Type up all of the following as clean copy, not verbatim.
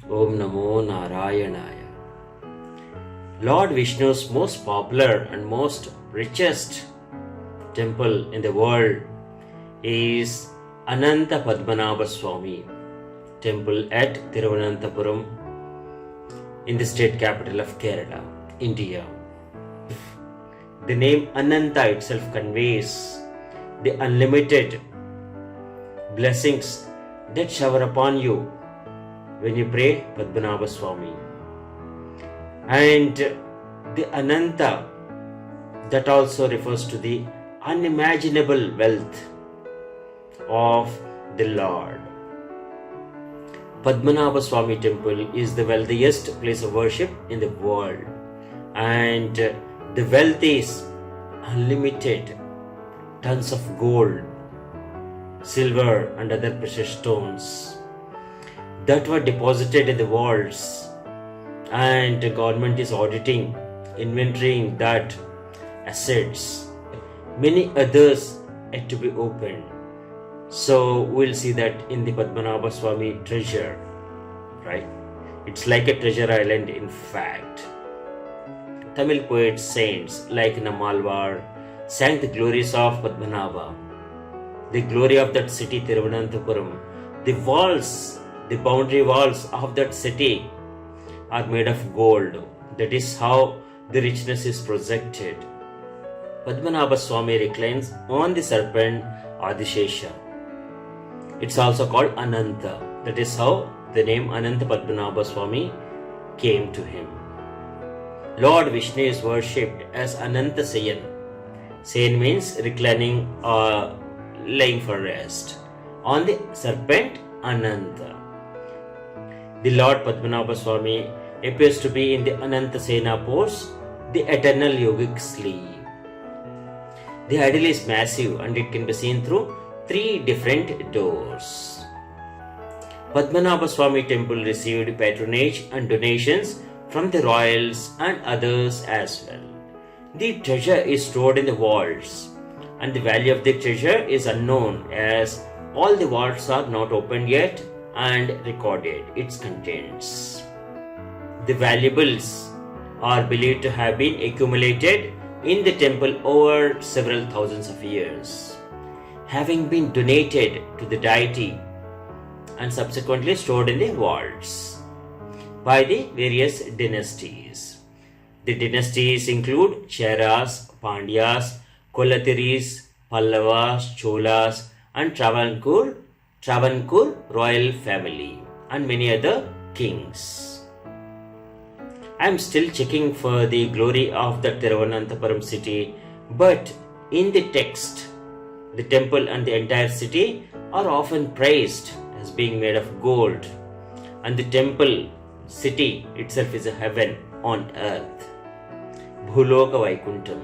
Om Namo Narayanaya. Lord Vishnu's most popular and most richest temple in the world is Ananta Padmanabha swamy temple at Thiruvananthapuram in the state capital of Kerala, India. The name Ananta itself conveys the unlimited blessings that shower upon you when you pray Padmanabhaswamy. And the Ananta, that also refers to the unimaginable wealth of the Lord. Padmanabhaswamy temple is the wealthiest place of worship in the world, and the wealth is unlimited. Tons of gold, silver and other precious stones that were deposited in the vaults, and the government is auditing, inventorying that assets. Many others yet to be opened. So we'll see that in the Padmanabhaswamy treasure, right? It's like a treasure island in fact. Tamil poets, saints like Nammalwar sang the glories of Padmanabha, the glory of that city Thiruvananthapuram. The walls, the boundary walls of that city are made of gold. That is how the richness is projected. Padmanabhaswamy reclines on the serpent Adi Sesha. It's also called Anantha. That is how the name Anantha Padmanabhaswamy came to him. Lord Vishnu is worshipped as Ananthashayanan. Sayan means reclining or laying for rest. On the serpent Anantha. The Lord Padmanabhaswamy appears to be in the Ananthashayanan pose, the eternal yogic sleep. The idol is massive and it can be seen through 3 different doors. Padmanabhaswamy temple received patronage and donations from the royals and others as well. The treasure is stored in the vaults, and the value of the treasure is unknown as all the vaults are not opened yet and recorded its contents. The valuables are believed to have been accumulated in the temple over several thousands of years, having been donated to the deity and subsequently stored in the vaults by the various dynasties. The dynasties include Cheras, Pandyas, Kolatiris, Pallavas, Cholas and Travancore royal family and many other kings. I am still checking for the glory of the Thiruvananthapuram city, but in the text, the temple and the entire city are often praised as being made of gold, and the temple city itself is a heaven on earth. Bhuloka Vaikuntham.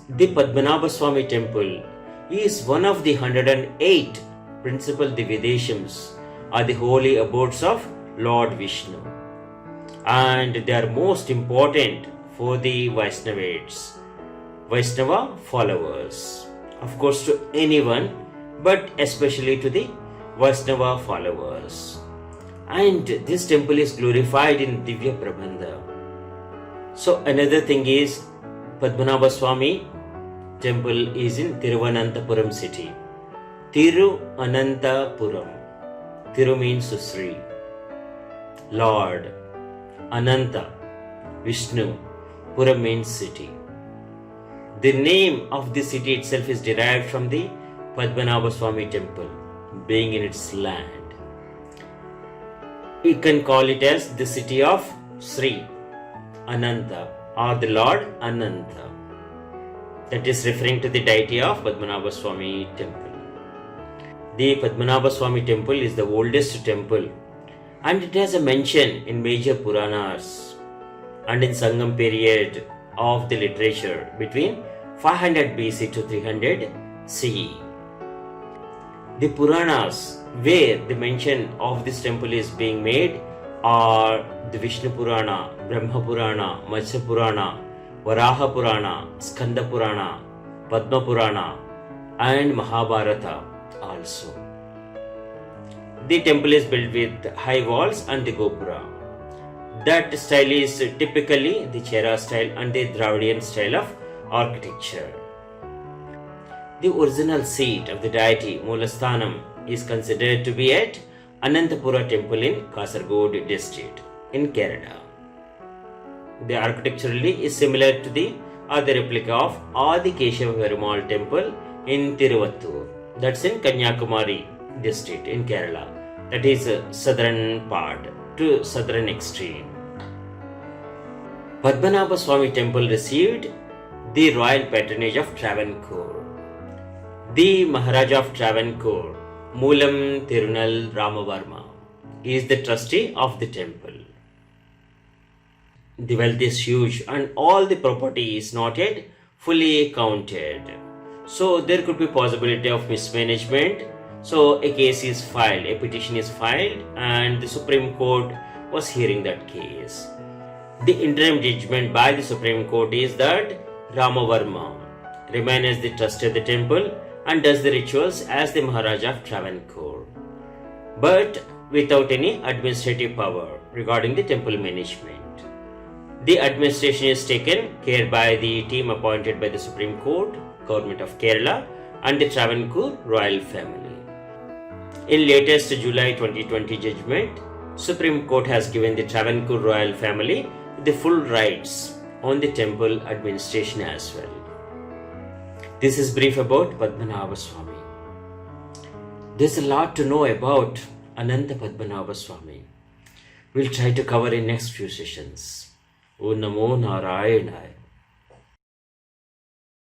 The Padmanabhaswamy temple is one of the 108 principal Divya Deshams, are the holy abodes of Lord Vishnu, and they are most important for the Vaishnava followers. Of course, to anyone, but especially to the Vaishnava followers. And this temple is glorified in Divya Prabandha. So another thing is, Padmanabhaswamy temple is in Thiruvananthapuram city. Thiruvananthapuram. Thiru means Shri. Lord. Ananta. Vishnu. Puram means city. The name of the city itself is derived from the Padmanabhaswamy temple being in its land. You can call it as the city of Shri Ananta or the Lord Anantha. That is referring to the deity of Padmanabhaswamy temple. The Padmanabhaswamy temple is the oldest temple, and it has a mention in major Puranas and in Sangam period of the literature between 500 BC to 300 CE. The Puranas where the mention of this temple is being made are the Vishnu Purana, Brahma Purana, Matsya Purana, Varaha Purana, Skanda Purana, Padma Purana and Mahabharata also. The temple is built with high walls and the gopura. That style is typically the Chera style and the Dravidian style of architecture. The original seat of the deity, Moolasthanam, is considered to be at Anantapura temple in Kasaragod district in Kerala. The architecturally is similar to the other replica of Adi Shesha Perumal temple in Tiruvattur, that's in Kanyakumari district in Kerala, that is southern part to southern extreme. Padmanabhaswamy temple received the royal patronage of Travancore. The Maharaja of Travancore, Moolam Tirunal Ramavarma, is the trustee of the temple. The wealth is huge and all the property is not yet fully counted. So there could be possibility of mismanagement. So a case is filed, a petition is filed, and the Supreme Court was hearing that case. The interim judgment by the Supreme Court is that Ramavarma remains as the trustee of the temple and does the rituals as the Maharaja of Travancore, but without any administrative power regarding the temple management. The administration is taken care by the team appointed by the Supreme Court, Government of Kerala, and the Travancore royal family. In latest July 2020 judgment, Supreme Court has given the Travancore royal family the full rights on the temple administration as well. This is brief about Padmanabhaswamy. There's a lot to know about Anantha Padmanabhaswamy. We'll try to cover in next few sessions. Om Namo Narayana.